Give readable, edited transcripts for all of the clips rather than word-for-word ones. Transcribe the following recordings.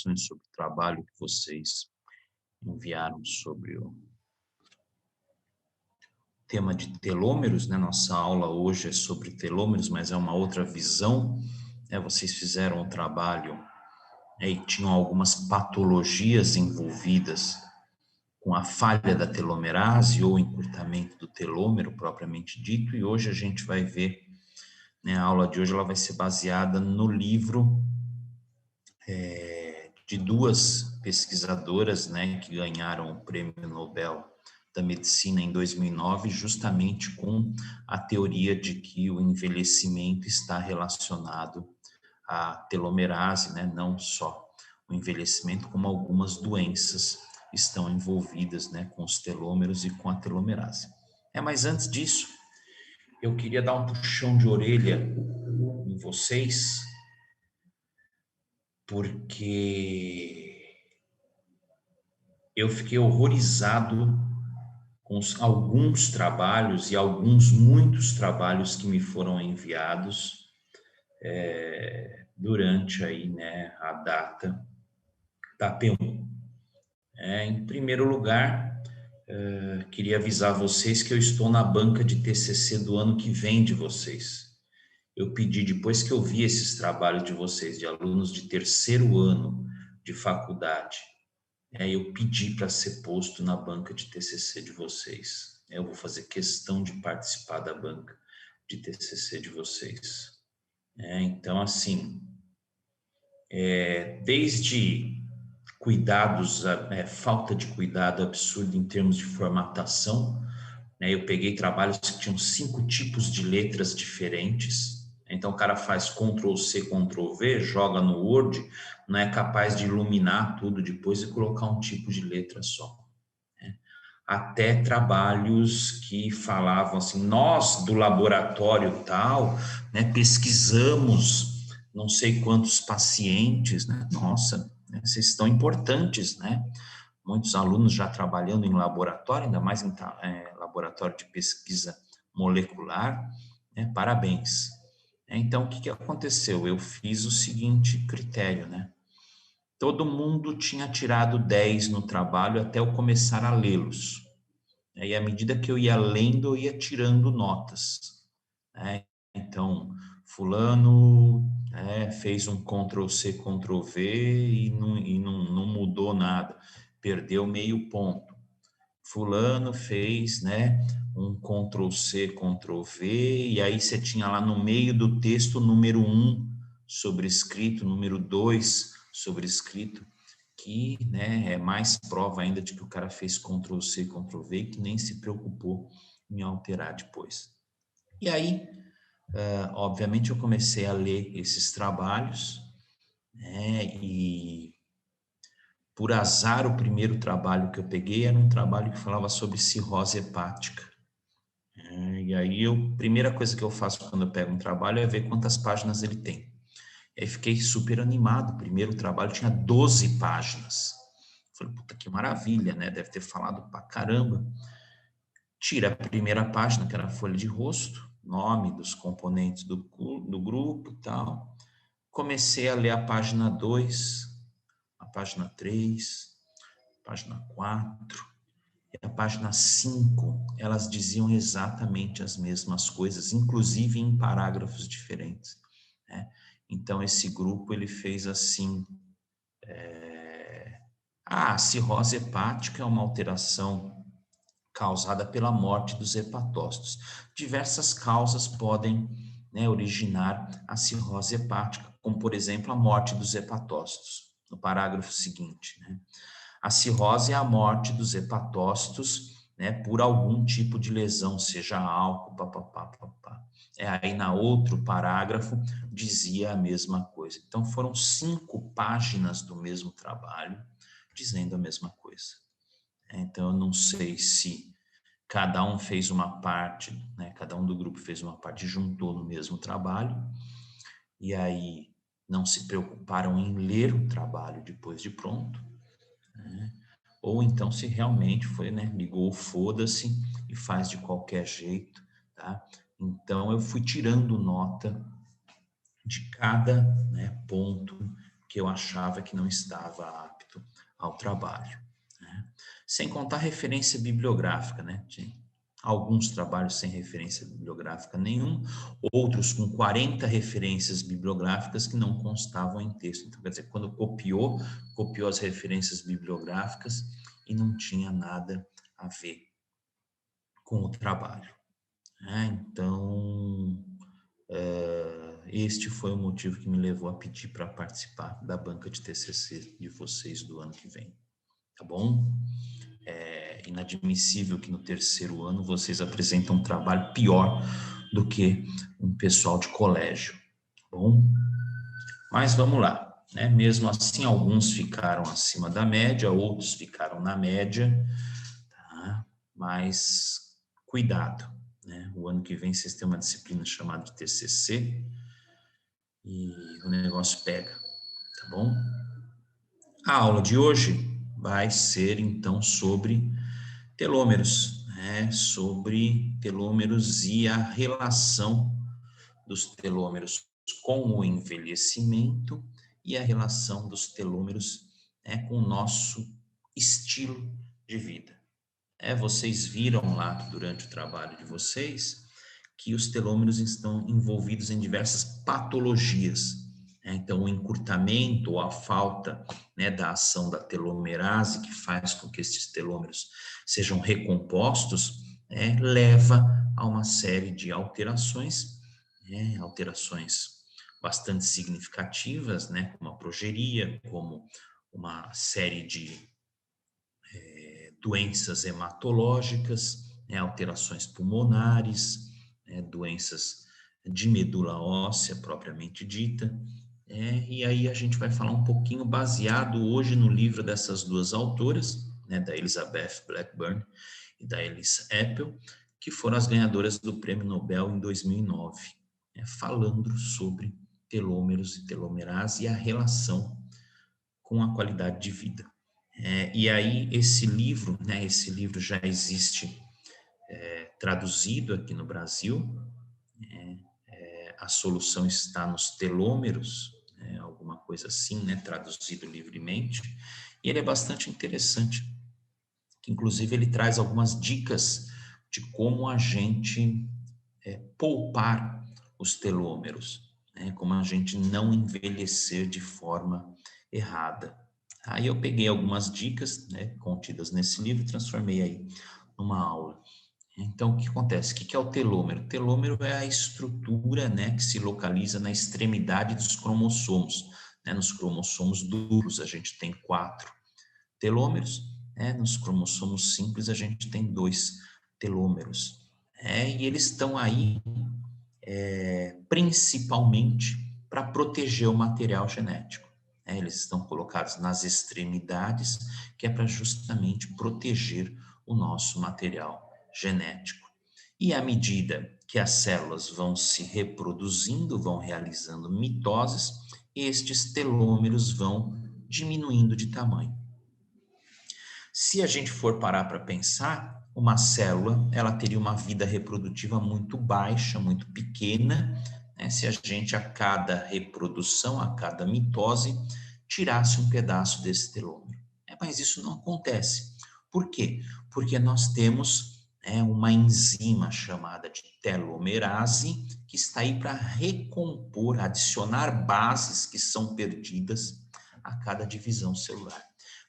informações sobre o trabalho que vocês enviaram sobre o tema de telômeros, né? Nossa aula hoje é sobre telômeros, mas é uma outra visão, né? Vocês fizeram o trabalho, né, e tinham algumas patologias envolvidas com a falha da telomerase ou encurtamento do telômero propriamente dito, e hoje a gente vai ver, né, a aula de hoje ela vai ser baseada no livro de duas pesquisadoras, né, que ganharam o Prêmio Nobel da Medicina em 2009, justamente com a teoria de que o envelhecimento está relacionado à telomerase, né, não só o envelhecimento, como algumas doenças estão envolvidas, né, com os telômeros e com a telomerase. Mas antes disso, eu queria dar um puxão de orelha em vocês, porque eu fiquei horrorizado com alguns trabalhos e muitos trabalhos que me foram enviados durante aí, né, a data da P1. Em primeiro lugar, queria avisar vocês que eu estou na banca de TCC do ano que vem de vocês. Eu pedi, depois que eu vi esses trabalhos de vocês, de alunos de terceiro ano de faculdade, eu pedi para ser posto na banca de TCC de vocês. Eu vou fazer questão de participar da banca de TCC de vocês. Então, assim, desde cuidados, falta de cuidado absurdo em termos de formatação, né? Eu peguei trabalhos que tinham 5 tipos de letras diferentes. Então, o cara faz Ctrl+C, Ctrl+V, joga no Word, não é capaz de iluminar tudo depois e colocar um tipo de letra só. Até trabalhos que falavam assim, nós do laboratório tal, né, pesquisamos não sei quantos pacientes, né? Nossa, né, vocês estão importantes, né? Muitos alunos já trabalhando em laboratório, ainda mais em laboratório de pesquisa molecular, né? Parabéns. Então, o que aconteceu? Eu fiz o seguinte critério, né? Todo mundo tinha tirado 10 no trabalho até eu começar a lê-los. E à medida que eu ia lendo, eu ia tirando notas, né? Então, fulano fez um Ctrl+C, Ctrl+V e não mudou nada, perdeu meio ponto. Fulano fez, né, um Ctrl+C, Ctrl+V, e aí você tinha lá no meio do texto o número 1 sobrescrito, número 2 sobrescrito, que, né, é mais prova ainda de que o cara fez Ctrl+C, Ctrl+V e que nem se preocupou em alterar depois. E aí, obviamente, eu comecei a ler esses trabalhos, né, e por azar, o primeiro trabalho que eu peguei era um trabalho que falava sobre cirrose hepática. E aí, a primeira coisa que eu faço quando eu pego um trabalho é ver quantas páginas ele tem. Aí fiquei super animado. O primeiro trabalho tinha 12 páginas. Falei, puta, que maravilha, né? Deve ter falado pra caramba. Tira a primeira página, que era a folha de rosto, nome dos componentes do grupo e tal. Comecei a ler a página 2, a página 3, a página 4 e a página 5. Elas diziam exatamente as mesmas coisas, inclusive em parágrafos diferentes, né? Então, esse grupo, ele fez assim, a cirrose hepática é uma alteração causada pela morte dos hepatócitos. Diversas causas podem, né, originar a cirrose hepática, como, por exemplo, a morte dos hepatócitos. No parágrafo seguinte, né? A cirrose é a morte dos hepatócitos, né, por algum tipo de lesão, seja álcool, papapá, papapá. Aí, na outro parágrafo, dizia a mesma coisa. Então, foram 5 páginas do mesmo trabalho, dizendo a mesma coisa. Então, eu não sei se cada um fez uma parte, né, cada um do grupo fez uma parte, juntou no mesmo trabalho, e aí não se preocuparam em ler o trabalho depois de pronto, né? Ou então se realmente foi, né, ligou o foda-se e faz de qualquer jeito, tá? Então, eu fui tirando nota de cada, né, ponto porque eu achava que não estava apto ao trabalho, né? Sem contar referência bibliográfica, né? Tinha alguns trabalhos sem referência bibliográfica nenhum, outros com 40 referências bibliográficas que não constavam em texto. Então, quer dizer, quando copiou as referências bibliográficas e não tinha nada a ver com o trabalho, né? Então, este foi o motivo que me levou a pedir para participar da banca de TCC de vocês do ano que vem, tá bom? É inadmissível que no terceiro ano vocês apresentem um trabalho pior do que um pessoal de colégio, tá bom? Mas vamos lá, né? Mesmo assim, alguns ficaram acima da média, outros ficaram na média, tá? Mas cuidado, né? O ano que vem vocês têm uma disciplina chamada de TCC e o negócio pega, tá bom? A aula de hoje vai ser então sobre telômeros, né? Sobre telômeros e a relação dos telômeros com o envelhecimento e a relação dos telômeros, né, com o nosso estilo de vida. Vocês viram lá durante o trabalho de vocês que os telômeros estão envolvidos em diversas patologias, né? Então, o encurtamento ou a falta, né, da ação da telomerase, que faz com que esses telômeros sejam recompostos, né, leva a uma série de alterações, né, alterações bastante significativas, né, como a progeria, como uma série de doenças hematológicas, né, alterações pulmonares, né, doenças de medula óssea propriamente dita. E aí a gente vai falar um pouquinho baseado hoje no livro dessas duas autoras, né, da Elizabeth Blackburn e da Alice Apple, que foram as ganhadoras do Prêmio Nobel em 2009, né, falando sobre telômeros e telomerase e a relação com a qualidade de vida. E aí esse livro, né, esse livro já existe traduzido aqui no Brasil, a solução está nos telômeros, né, alguma coisa assim, né, traduzido livremente, e ele é bastante interessante, que inclusive ele traz algumas dicas de como a gente poupar os telômeros, né, como a gente não envelhecer de forma errada. Aí eu peguei algumas dicas, né, contidas nesse livro e transformei aí numa aula. Então, o que acontece? O que é o telômero? O telômero é a estrutura, né, que se localiza na extremidade dos cromossomos. Né? Nos cromossomos duplos, a gente tem 4 telômeros, né? Nos cromossomos simples, a gente tem 2 telômeros. E eles estão aí principalmente para proteger o material genético. Eles estão colocados nas extremidades, que é para justamente proteger o nosso material genético. E à medida que as células vão se reproduzindo, vão realizando mitoses, estes telômeros vão diminuindo de tamanho. Se a gente for parar para pensar, uma célula, ela teria uma vida reprodutiva muito baixa, muito pequena, né, se a gente a cada reprodução, a cada mitose, tirasse um pedaço desse telômero. Mas isso não acontece. Por quê? Porque nós temos uma enzima chamada de telomerase, que está aí para recompor, adicionar bases que são perdidas a cada divisão celular.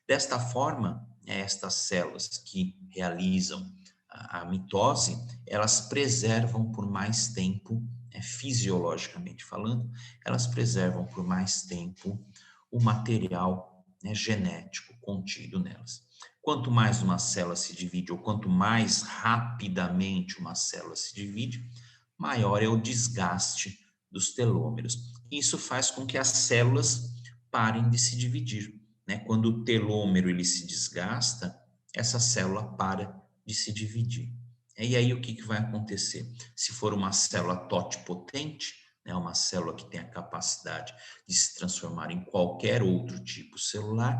Desta forma, estas células que realizam a mitose, elas preservam por mais tempo, fisiologicamente falando, elas preservam por mais tempo o material genético contido nelas. Quanto mais uma célula se divide, ou quanto mais rapidamente uma célula se divide, maior é o desgaste dos telômeros. Isso faz com que as células parem de se dividir. Quando o telômero ele se desgasta, essa célula para de se dividir. E aí o que vai acontecer? Se for uma célula totipotente, uma célula que tem a capacidade de se transformar em qualquer outro tipo celular,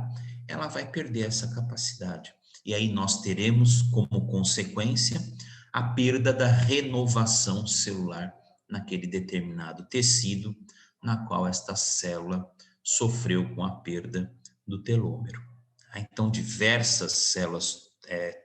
ela vai perder essa capacidade. E aí nós teremos como consequência a perda da renovação celular naquele determinado tecido na qual esta célula sofreu com a perda do telômero. Então, diversas células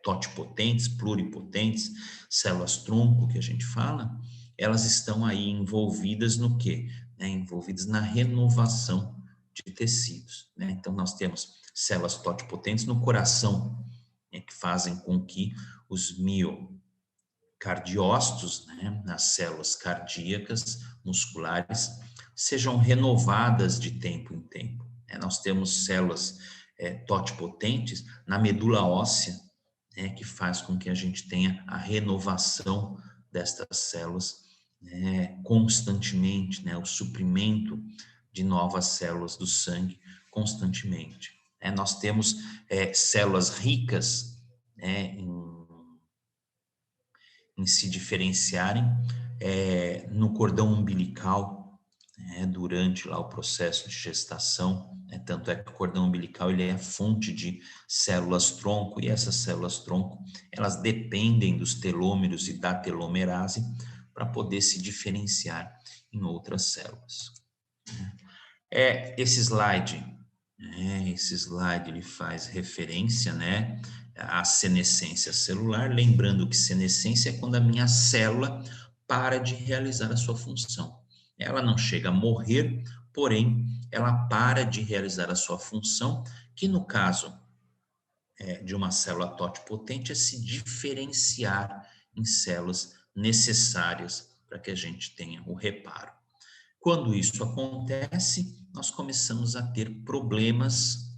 totipotentes, pluripotentes, células-tronco que a gente fala, elas estão aí envolvidas no quê? Envolvidas na renovação de tecidos. Então, nós temos células totipotentes no coração, que fazem com que os miocardiócitos, nas células cardíacas, musculares, sejam renovadas de tempo em tempo. Nós temos células totipotentes na medula óssea, que faz com que a gente tenha a renovação destas células constantemente, o suprimento de novas células do sangue constantemente. Nós temos células ricas em se diferenciarem no cordão umbilical, durante lá o processo de gestação. Tanto é que o cordão umbilical ele é a fonte de células-tronco, e essas células-tronco, elas dependem dos telômeros e da telomerase para poder se diferenciar em outras células. Esse slide ele faz referência, à senescência celular, lembrando que senescência é quando a minha célula para de realizar a sua função. Ela não chega a morrer, porém, ela para de realizar a sua função, que no caso de uma célula totipotente é se diferenciar em células necessárias para que a gente tenha o reparo. Quando isso acontece, nós começamos a ter problemas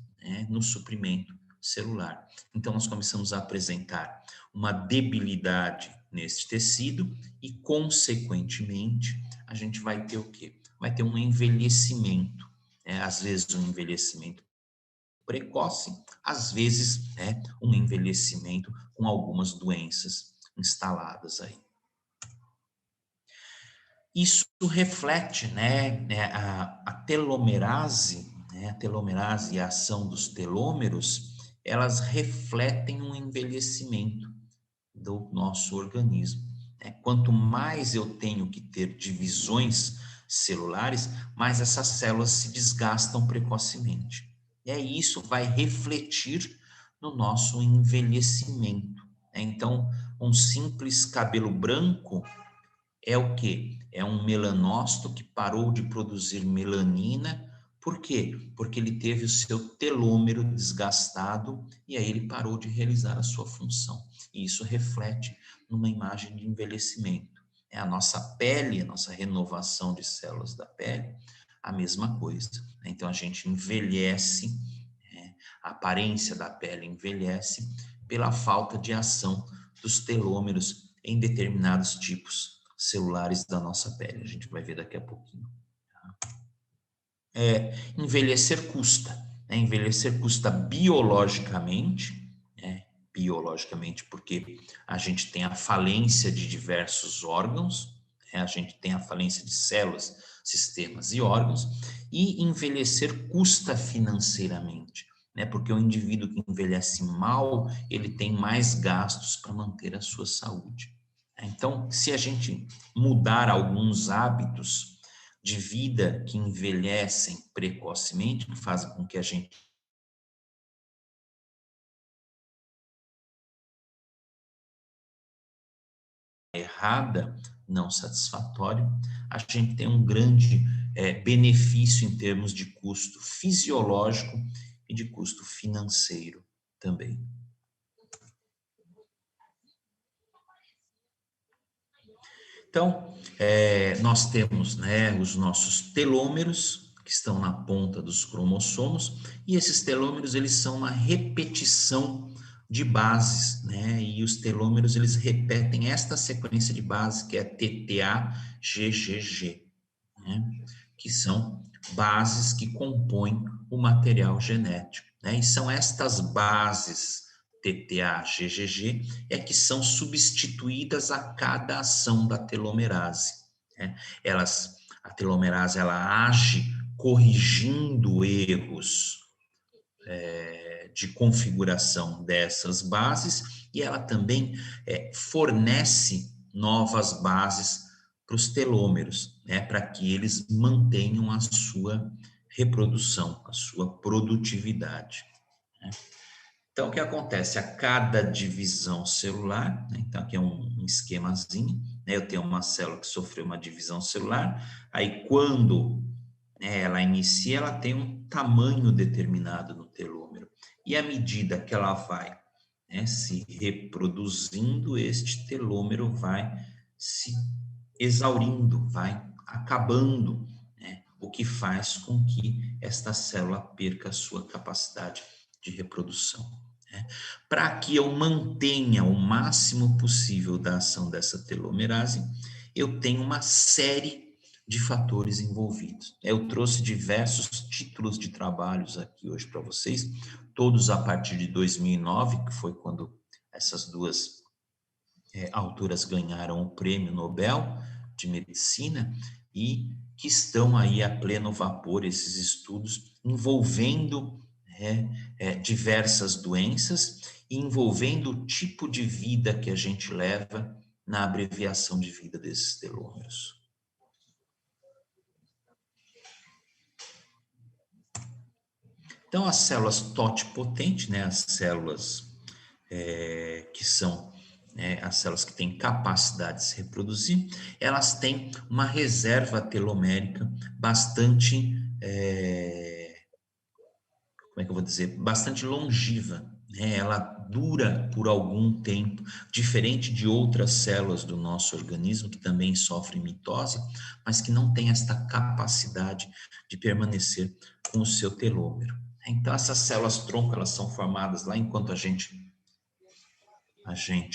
no suprimento celular. Então, nós começamos a apresentar uma debilidade nesse tecido e, consequentemente, a gente vai ter o quê? Vai ter um envelhecimento. Às vezes, um envelhecimento precoce, às vezes, um envelhecimento com algumas doenças instaladas aí. Isso reflete, a telomerase, a telomerase e a ação dos telômeros, elas refletem um envelhecimento do nosso organismo. Quanto mais eu tenho que ter divisões celulares, mais essas células se desgastam precocemente. E aí isso vai refletir no nosso envelhecimento. Então, um simples cabelo branco é o quê? É um melanócito que parou de produzir melanina. Por quê? Porque ele teve o seu telômero desgastado e aí ele parou de realizar a sua função. E isso reflete numa imagem de envelhecimento. A nossa pele, a nossa renovação de células da pele, a mesma coisa. Então a gente envelhece, a aparência da pele envelhece pela falta de ação dos telômeros em determinados tipos celulares da nossa pele. A gente vai ver daqui a pouquinho. Envelhecer custa. Envelhecer custa biologicamente, biologicamente porque a gente tem a falência de diversos órgãos, a gente tem a falência de células, sistemas e órgãos, e envelhecer custa financeiramente, porque o indivíduo que envelhece mal, ele tem mais gastos para manter a sua saúde. Então, se a gente mudar alguns hábitos de vida que envelhecem precocemente, que fazem com que a gente errada, não satisfatório, a gente tem um grande benefício em termos de custo fisiológico e de custo financeiro também. Então, nós temos os nossos telômeros, que estão na ponta dos cromossomos, e esses telômeros, eles são uma repetição de bases, e os telômeros, eles repetem esta sequência de bases, que é TTA, GGG, que são bases que compõem o material genético, e são estas bases TTA, GGG, que são substituídas a cada ação da telomerase. A telomerase, ela age corrigindo erros de configuração dessas bases, e ela também fornece novas bases para os telômeros, para que eles mantenham a sua reprodução, a sua produtividade, né? Então, o que acontece? A cada divisão celular, né? Então aqui é um esquemazinho, né? Eu tenho uma célula que sofreu uma divisão celular, aí quando, né, ela inicia, ela tem um tamanho determinado no telômero, e à medida que ela vai, né, se reproduzindo, este telômero vai se exaurindo, vai acabando, né, o que faz com que esta célula perca a sua capacidade de reprodução, né? Para que eu mantenha o máximo possível da ação dessa telomerase, eu tenho uma série de fatores envolvidos. Eu trouxe diversos títulos de trabalhos aqui hoje para vocês, todos a partir de 2009, que foi quando essas duas autoras ganharam o Prêmio Nobel de Medicina, e que estão aí a pleno vapor, esses estudos, envolvendo diversas doenças e envolvendo o tipo de vida que a gente leva na abreviação de vida desses telômeros. Então, as células totipotentes, né, as células que são as células que têm capacidade de se reproduzir, elas têm uma reserva telomérica bastante, como é que eu vou dizer, bastante longeva, né? Ela dura por algum tempo, diferente de outras células do nosso organismo que também sofrem mitose, mas que não têm esta capacidade de permanecer com o seu telômero. Então, essas células tronco, elas são formadas lá enquanto a gente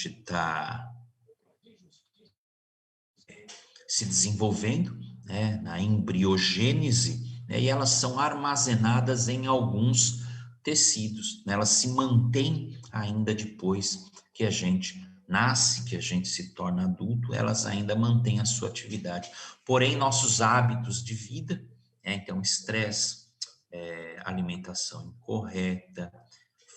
está se desenvolvendo, né, na embriogênese, né, e elas são armazenadas em alguns tecidos, né, elas se mantêm ainda depois que a gente nasce, que a gente se torna adulto, elas ainda mantêm a sua atividade. Porém, nossos hábitos de vida, né, então estresse, alimentação incorreta,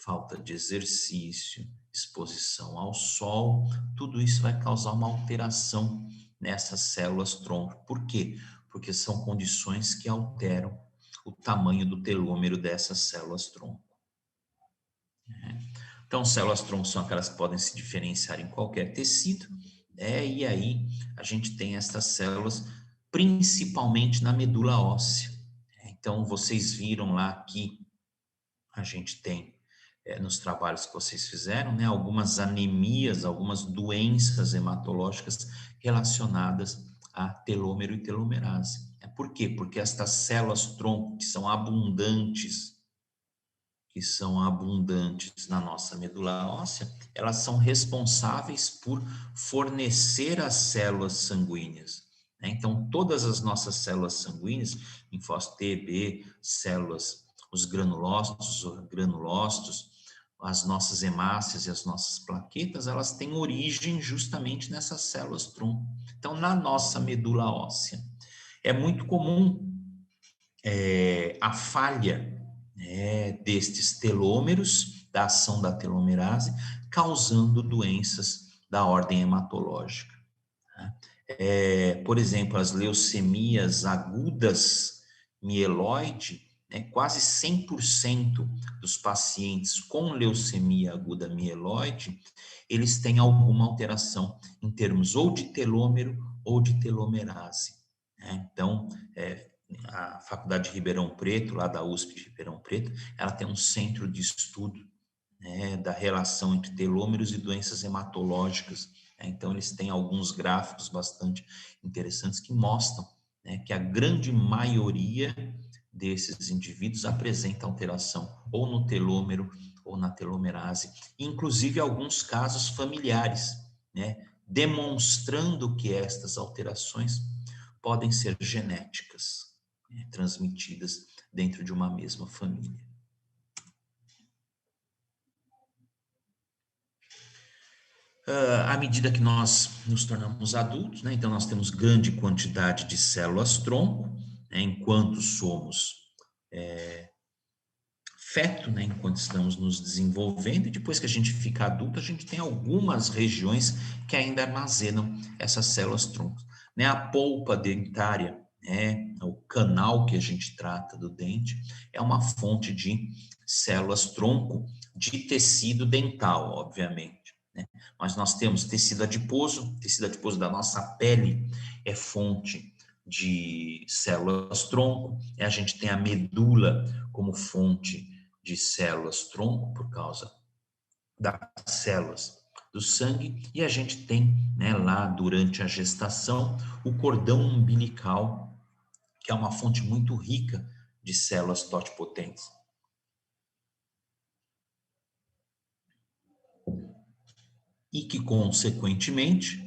falta de exercício, exposição ao sol, tudo isso vai causar uma alteração nessas células tronco. Por quê? Porque são condições que alteram o tamanho do telômero dessas células tronco. Então, células tronco são aquelas que podem se diferenciar em qualquer tecido, e aí a gente tem essas células principalmente na medula óssea. Então, vocês viram lá que a gente tem nos trabalhos que vocês fizeram, né, algumas anemias, algumas doenças hematológicas relacionadas a telômero e telomerase. Por quê? Porque estas células tronco que são abundantes na nossa medula óssea, elas são responsáveis por fornecer as células sanguíneas, né? Então, todas as nossas células sanguíneas, linfócito T, B, células, os granulócitos, as nossas hemácias e as nossas plaquetas, elas têm origem justamente nessas células tronco. Então, na nossa medula óssea, é muito comum a falha, destes telômeros, da ação da telomerase, causando doenças da ordem hematológica, né? Por exemplo, as leucemias agudas mieloide, né, quase 100% dos pacientes com leucemia aguda mieloide, eles têm alguma alteração em termos ou de telômero ou de telomerase, né? Então, a Faculdade de Ribeirão Preto, lá da USP de Ribeirão Preto, ela tem um centro de estudo, né, da relação entre telômeros e doenças hematológicas, né? Então, eles têm alguns gráficos bastante interessantes que mostram, né, que a grande maioria desses indivíduos apresenta alteração ou no telômero ou na telomerase, inclusive alguns casos familiares, né, demonstrando que estas alterações podem ser genéticas, transmitidas dentro de uma mesma família. À medida que nós nos tornamos adultos, né, então nós temos grande quantidade de células tronco, né, enquanto somos feto, né, enquanto estamos nos desenvolvendo, e depois que a gente fica adulto, a gente tem algumas regiões que ainda armazenam essas células tronco, né? A polpa dentária o canal que a gente trata do dente, é uma fonte de células tronco de tecido dental, obviamente, né? Mas nós temos tecido adiposo da nossa pele é fonte de células tronco, a gente tem a medula como fonte de células tronco por causa das células do sangue, e a gente tem, né, lá durante a gestação, o cordão umbilical, que é uma fonte muito rica de células totipotentes. E que, consequentemente,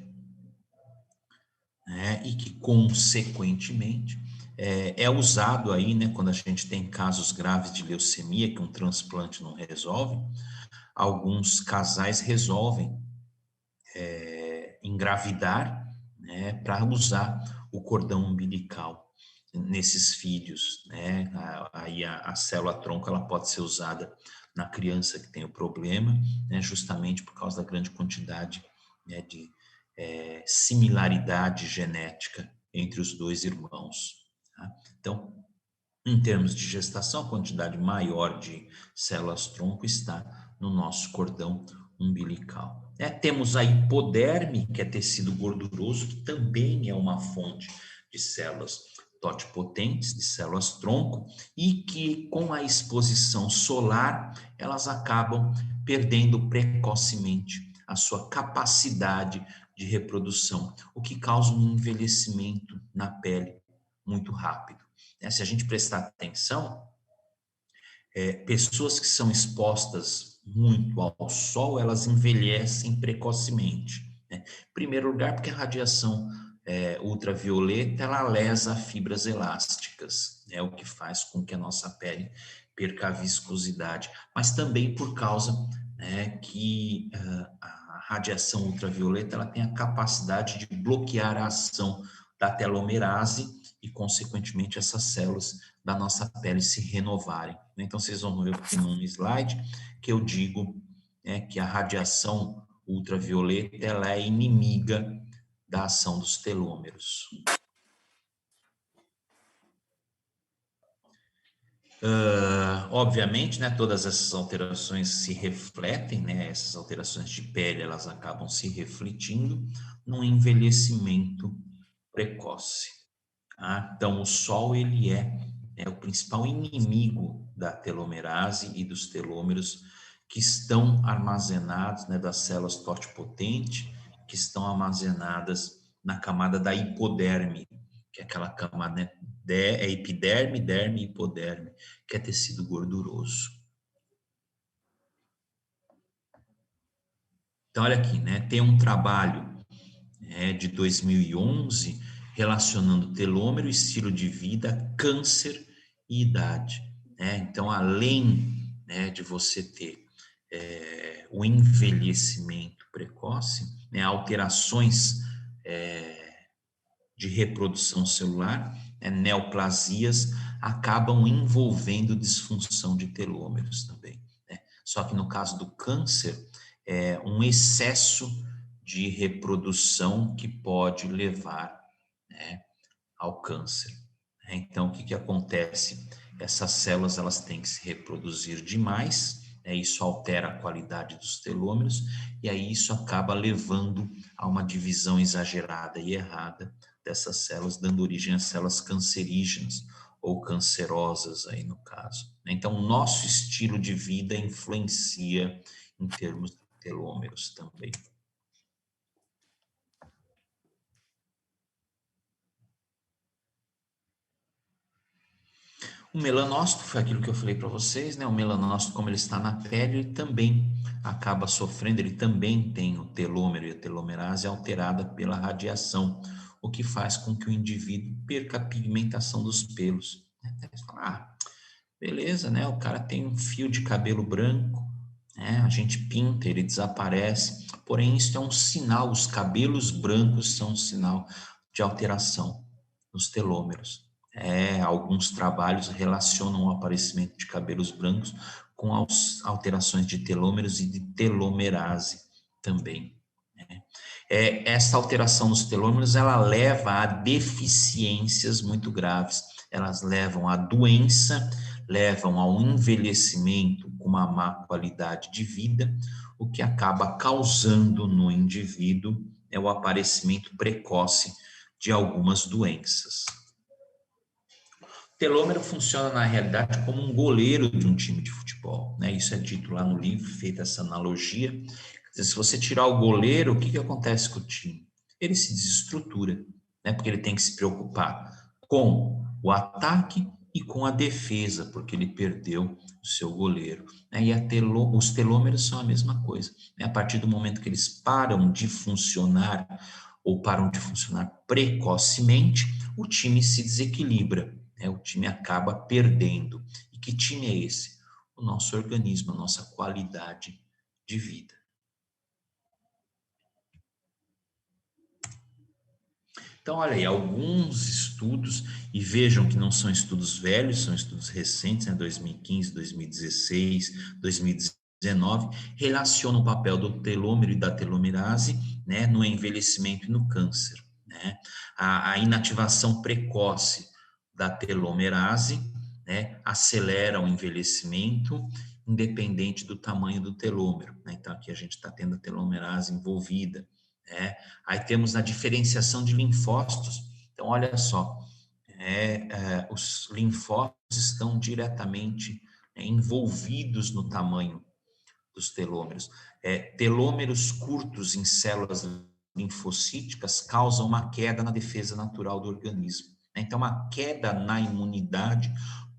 é usado aí, né, quando a gente tem casos graves de leucemia, que um transplante não resolve, alguns casais resolvem engravidar, né, para usar o cordão umbilical nesses filhos, né? Aí a célula tronco ela pode ser usada na criança que tem o problema, né, justamente por causa da grande quantidade, né, de similaridade genética entre os dois irmãos. Tá? Então, em termos de gestação, a quantidade maior de células tronco está no nosso cordão umbilical. Temos a hipoderme, que é tecido gorduroso, que também é uma fonte de células totipotentes, de células tronco, e que com a exposição solar, elas acabam perdendo precocemente a sua capacidade de reprodução, o que causa um envelhecimento na pele muito rápido. Se a gente prestar atenção, pessoas que são expostas muito ao sol, elas envelhecem precocemente, né? Em primeiro lugar, porque a radiação ultravioleta, ela lesa fibras elásticas, né? O que faz com que a nossa pele perca a viscosidade, mas também por causa, né, que a radiação ultravioleta ela tem a capacidade de bloquear a ação da telomerase e, consequentemente, essas células da nossa pele se renovarem. Então, vocês vão ver aqui num slide que eu digo, né, que a radiação ultravioleta ela é inimiga da ação dos telômeros. Obviamente, né, todas essas alterações se refletem, né, essas alterações de pele, elas acabam se refletindo num envelhecimento precoce. Tá? Então, o sol, ele é o principal inimigo da telomerase e dos telômeros que estão armazenados, né, das células totipotentes, que estão armazenadas na camada da hipoderme, que é aquela camada, né, epiderme, derme e hipoderme, que é tecido gorduroso. Então, olha aqui, né, tem um trabalho de 2011 relacionando telômero, estilo de vida, câncer e idade. Né? Então, além, né, de você ter o envelhecimento precoce, né, alterações de reprodução celular, neoplasias, acabam envolvendo disfunção de telômeros também. Né? Só que no caso do câncer, um excesso de reprodução que pode levar, né, ao câncer. Então, o que acontece? Essas células elas têm que se reproduzir demais, né? Isso altera a qualidade dos telômeros, e aí isso acaba levando a uma divisão exagerada e errada dessas células, dando origem a células cancerígenas ou cancerosas aí no caso. Então, o nosso estilo de vida influencia em termos de telômeros também. O melanócito foi aquilo que eu falei para vocês, né? O melanócito, como ele está na pele, ele também acaba sofrendo, ele também tem o telômero e a telomerase alterada pela radiação, o que faz com que o indivíduo perca a pigmentação dos pelos. Você fala, beleza, né? O cara tem um fio de cabelo branco, né? A gente pinta, ele desaparece, porém isso é um sinal, os cabelos brancos são um sinal de alteração nos telômeros. Alguns trabalhos relacionam o aparecimento de cabelos brancos com alterações de telômeros e de telomerase também. Né? Essa alteração nos telômeros, ela leva a deficiências muito graves, elas levam à doença, levam ao envelhecimento com uma má qualidade de vida, o que acaba causando no indivíduo o aparecimento precoce de algumas doenças. O telômero funciona, na realidade, como um goleiro de um time de futebol, né? Isso é dito lá no livro, feita essa analogia. Quer dizer, se você tirar o goleiro, o que acontece com o time? Ele se desestrutura, né? Porque ele tem que se preocupar com o ataque e com a defesa, porque ele perdeu o seu goleiro, né? E os telômeros são a mesma coisa, né? A partir do momento que eles param de funcionar ou param de funcionar precocemente, o time se desequilibra, né? O time acaba perdendo. E que time é esse? O nosso organismo, a nossa qualidade de vida. Então, olha aí, alguns estudos, e vejam que não são estudos velhos, são estudos recentes, né, 2015, 2016, 2019, relacionam o papel do telômero e da telomerase, né, no envelhecimento e no câncer, né? A inativação precoce da telomerase, né, acelera o envelhecimento, independente do tamanho do telômero, né? Então, aqui a gente está tendo a telomerase envolvida, né? Aí temos a diferenciação de linfócitos. Então, olha só, os linfócitos estão diretamente envolvidos no tamanho dos telômeros. Telômeros curtos em células linfocíticas causam uma queda na defesa natural do organismo. Então, uma queda na imunidade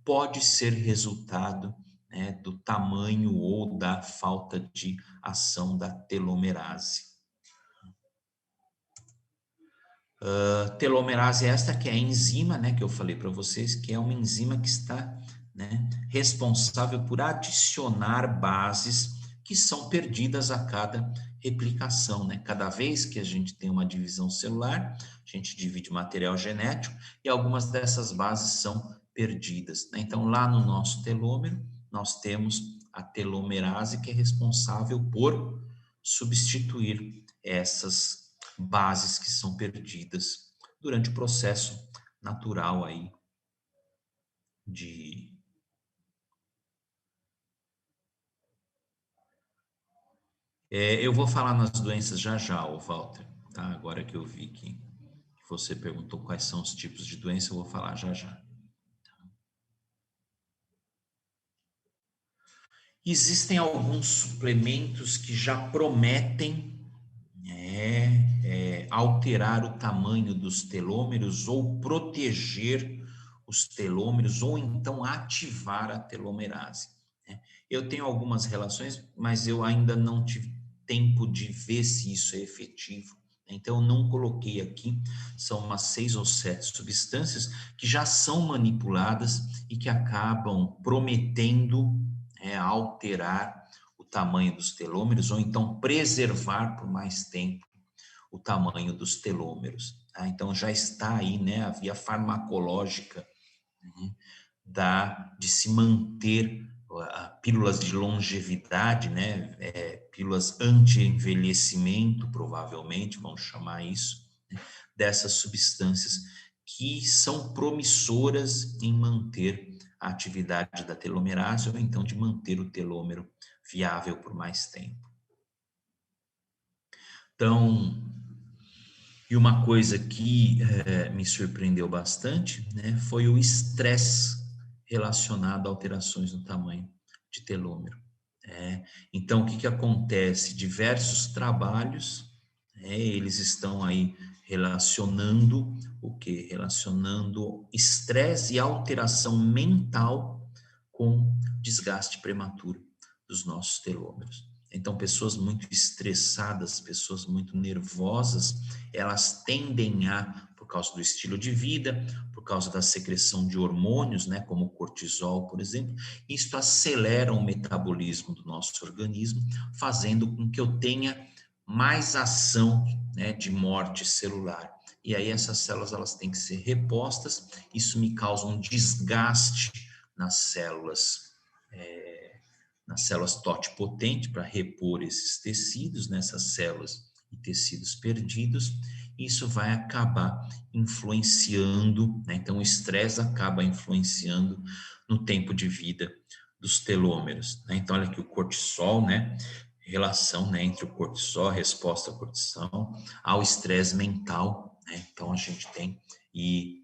pode ser resultado, né, do tamanho ou da falta de ação da telomerase. Telomerase esta que é a enzima, né, que eu falei para vocês, que é uma enzima que está, né, responsável por adicionar bases que são perdidas a cada replicação, né? Cada vez que a gente tem uma divisão celular, a gente divide material genético e algumas dessas bases são perdidas, né? Então, lá no nosso telômero, nós temos a telomerase, que é responsável por substituir essas bases que são perdidas durante o processo natural aí de... eu vou falar nas doenças já já, Walter, tá? Agora que eu vi que você perguntou quais são os tipos de doença, eu vou falar já já. Existem alguns suplementos que já prometem alterar o tamanho dos telômeros ou proteger os telômeros ou então ativar a telomerase, né? Eu tenho algumas relações, mas eu ainda não tive tempo de ver se isso é efetivo. Então, eu não coloquei aqui, são umas 6 ou 7 substâncias que já são manipuladas e que acabam prometendo alterar o tamanho dos telômeros ou então preservar por mais tempo o tamanho dos telômeros, tá? Então já está aí, né, a via farmacológica, né, de se manter pílulas de longevidade, né, pílulas anti-envelhecimento, provavelmente, vamos chamar isso, né, dessas substâncias que são promissoras em manter a atividade da telomerase ou então de manter o telômero viável por mais tempo. Então, e uma coisa que me surpreendeu bastante, né, foi o estresse relacionado a alterações no tamanho de telômero. Então, o que acontece? Diversos trabalhos, eles estão aí relacionando o quê? Relacionando estresse e alteração mental com desgaste prematuro dos nossos telômeros. Então, pessoas muito estressadas, pessoas muito nervosas, elas tendem a, por causa do estilo de vida, por causa da secreção de hormônios, né, como o cortisol, por exemplo, isso acelera o metabolismo do nosso organismo, fazendo com que eu tenha mais ação, né, de morte celular. E aí essas células elas têm que ser repostas, isso me causa um desgaste nas células totipotente para repor esses tecidos nessas células e tecidos perdidos, isso vai acabar influenciando, né? Então, o estresse acaba influenciando no tempo de vida dos telômeros, né? Então, olha aqui o cortisol, né? Relação, né, entre o cortisol, a resposta ao cortisol, ao estresse mental, né? Então, a gente tem e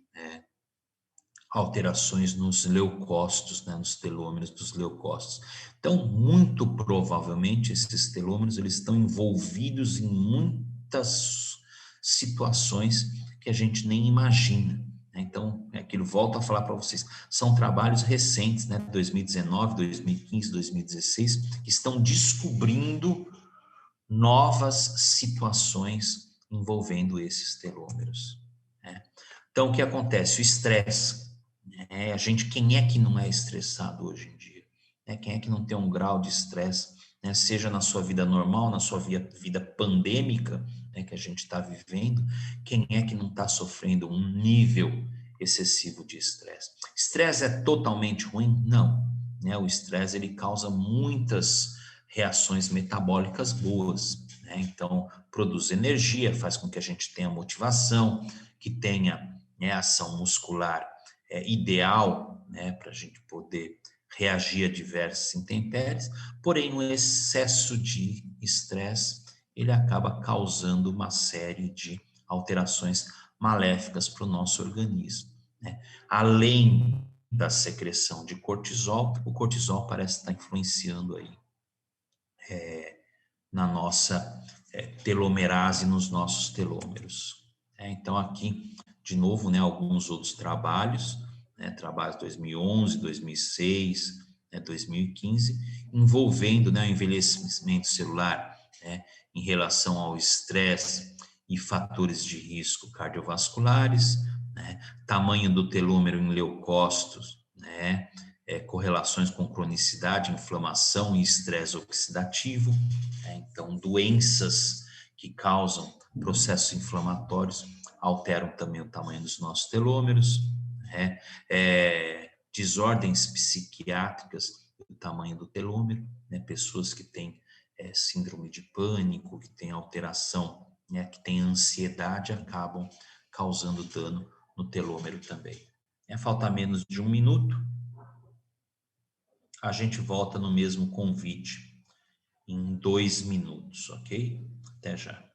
alterações nos leucócitos, né, nos telômeros dos leucócitos. Então, muito provavelmente, esses telômeros eles estão envolvidos em muitas situações que a gente nem imagina, né? Então, é aquilo, volto a falar para vocês, são trabalhos recentes, né, 2019, 2015, 2016, que estão descobrindo novas situações envolvendo esses telômeros, né? Então, o que acontece? O estresse, né? A gente, quem é que não é estressado hoje em dia? Né? Quem é que não tem um grau de estresse, né? Seja na sua vida normal, na sua vida pandêmica, né, que a gente está vivendo, quem é que não está sofrendo um nível excessivo de estresse? Estresse é totalmente ruim? Não, né? O estresse ele causa muitas reações metabólicas boas, né? Então, produz energia, faz com que a gente tenha motivação, que tenha, né, ação muscular ideal, né, para a gente poder reagir a diversas intempéries, porém o excesso de estresse ele acaba causando uma série de alterações maléficas para o nosso organismo, né? Além da secreção de cortisol, o cortisol parece estar influenciando aí na nossa telomerase, nos nossos telômeros. Então, aqui, de novo, né, alguns outros trabalhos, né, trabalhos 2011, 2006, né, 2015, envolvendo, né, o envelhecimento celular, né, em relação ao estresse e fatores de risco cardiovasculares, né, tamanho do telômero em leucócitos, né, correlações com cronicidade, inflamação e estresse oxidativo, né? Então, doenças que causam processos inflamatórios alteram também o tamanho dos nossos telômeros, né? Desordens psiquiátricas, o tamanho do telômero, né? Pessoas que têm síndrome de pânico, que têm alteração, né? Que têm ansiedade, acabam causando dano no telômero também. Falta menos de 1 minuto, a gente volta no mesmo convite em 2 minutos, ok? Até já.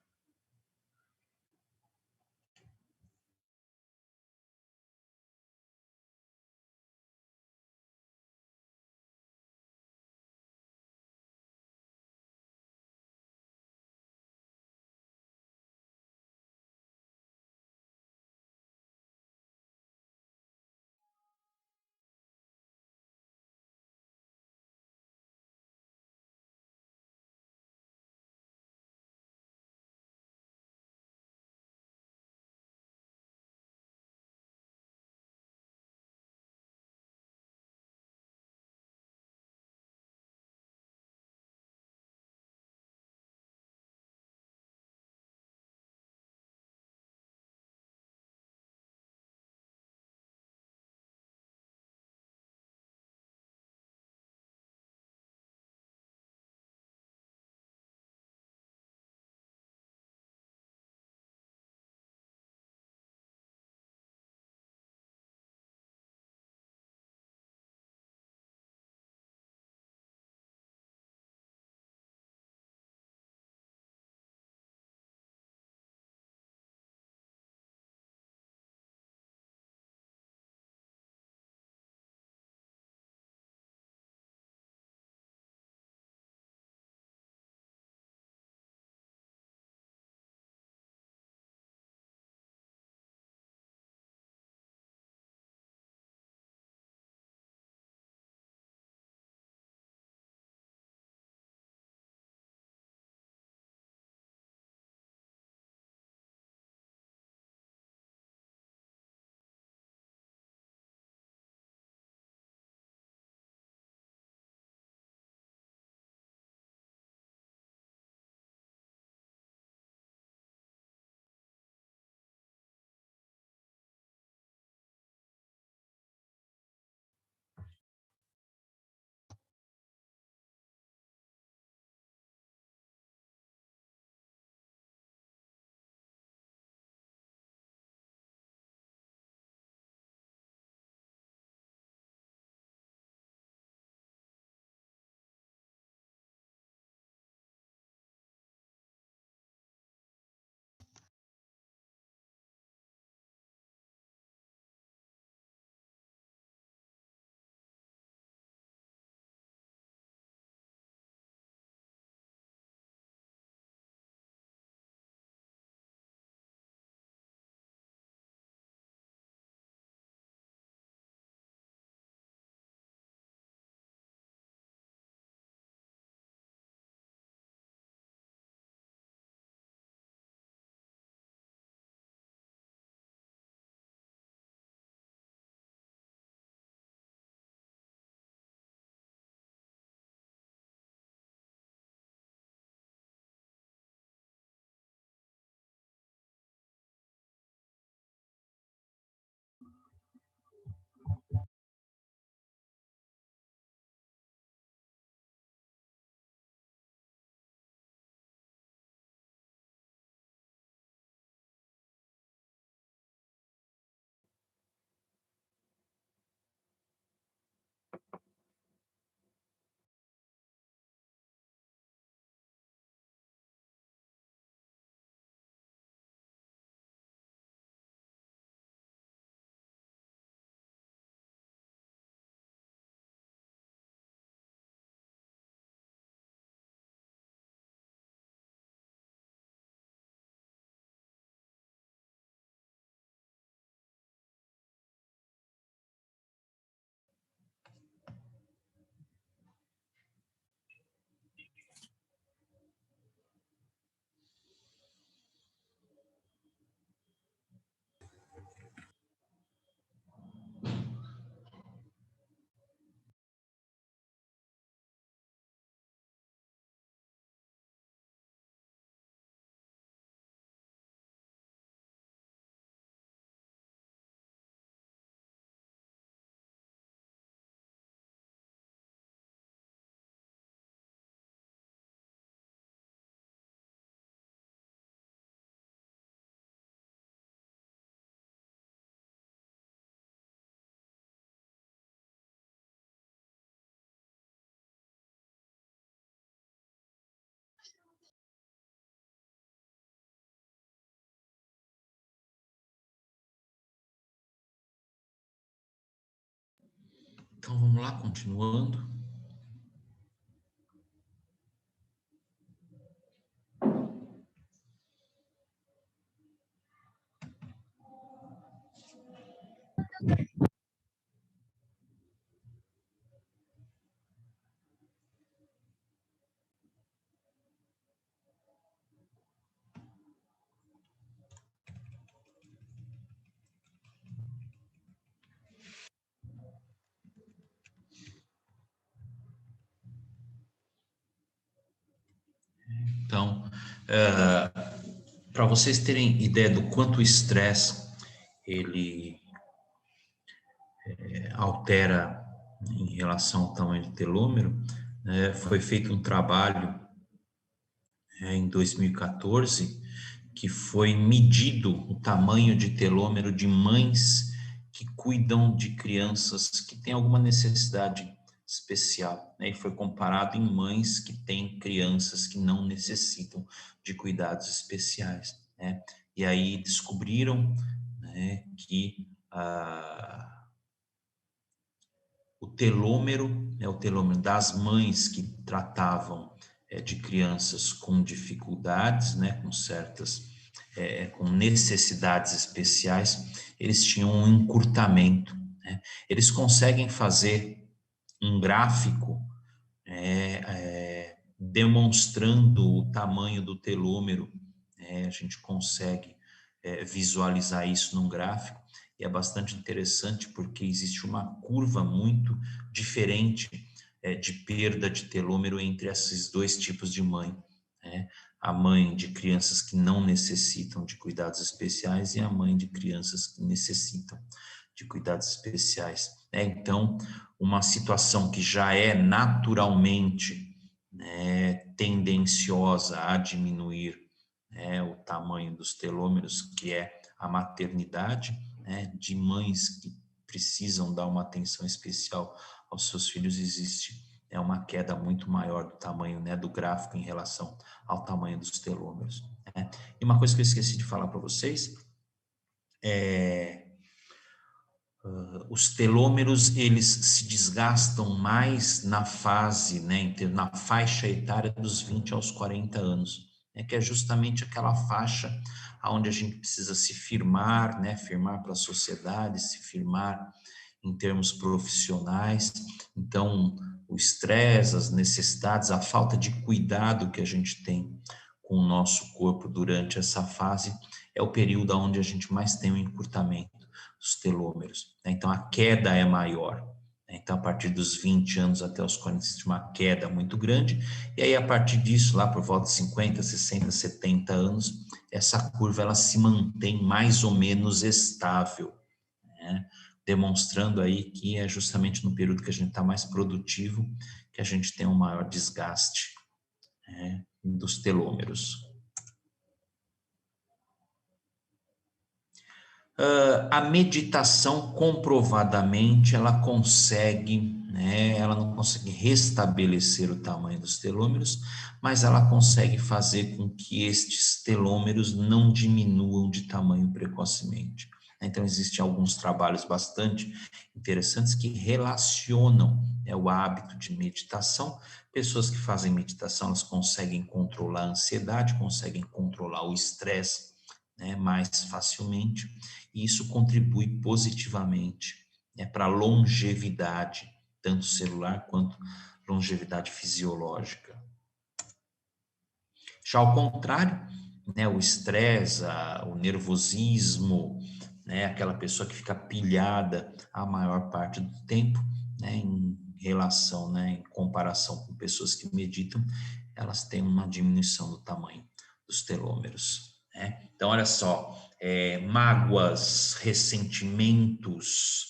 Então, vamos lá, continuando. Então, para vocês terem ideia do quanto o estresse ele altera em relação ao tamanho do telômero, né, foi feito um trabalho em 2014 que foi medido o tamanho de telômero de mães que cuidam de crianças que têm alguma necessidade especial, né? E foi comparado em mães que têm crianças que não necessitam de cuidados especiais, né? E aí descobriram, né, que o telômero, né, o telômero das mães que tratavam de crianças com dificuldades, né, com certas, com necessidades especiais, eles tinham um encurtamento, né? Eles conseguem fazer um gráfico demonstrando o tamanho do telômero, a gente consegue visualizar isso num gráfico, e é bastante interessante porque existe uma curva muito diferente de perda de telômero entre esses dois tipos de mãe, né? A mãe de crianças que não necessitam de cuidados especiais e a mãe de crianças que necessitam de cuidados especiais. Então, uma situação que já é naturalmente, né, tendenciosa a diminuir, né, o tamanho dos telômeros, que é a maternidade, né, de mães que precisam dar uma atenção especial aos seus filhos, existe uma queda muito maior do tamanho, né, do gráfico em relação ao tamanho dos telômeros, né? E uma coisa que eu esqueci de falar para vocês os telômeros, eles se desgastam mais na fase, né, na faixa etária dos 20 aos 40 anos, né, que é justamente aquela faixa onde a gente precisa se firmar, né, firmar para a sociedade, se firmar em termos profissionais. Então, o estresse, as necessidades, a falta de cuidado que a gente tem com o nosso corpo durante essa fase é o período onde a gente mais tem o encurtamento dos telômeros, né? Então, a queda é maior, né? Então, a partir dos 20 anos até os 40, existe uma queda muito grande, e aí, a partir disso, lá por volta de 50, 60, 70 anos, essa curva, ela se mantém mais ou menos estável, né? Demonstrando aí que é justamente no período que a gente está mais produtivo que a gente tem um maior desgaste, né, dos telômeros. A meditação, comprovadamente, ela consegue, né, ela não consegue restabelecer o tamanho dos telômeros, mas ela consegue fazer com que estes telômeros não diminuam de tamanho precocemente. Então, existem alguns trabalhos bastante interessantes que relacionam, né, o hábito de meditação. Pessoas que fazem meditação, elas conseguem controlar a ansiedade, conseguem controlar o estresse, né, mais facilmente, e isso contribui positivamente, né, para a longevidade, tanto celular quanto longevidade fisiológica. Já ao contrário, né, o estresse, o nervosismo, né, aquela pessoa que fica pilhada a maior parte do tempo, né, em relação, né, em comparação com pessoas que meditam, elas têm uma diminuição do tamanho dos telômeros, né? Então, olha só, mágoas, ressentimentos,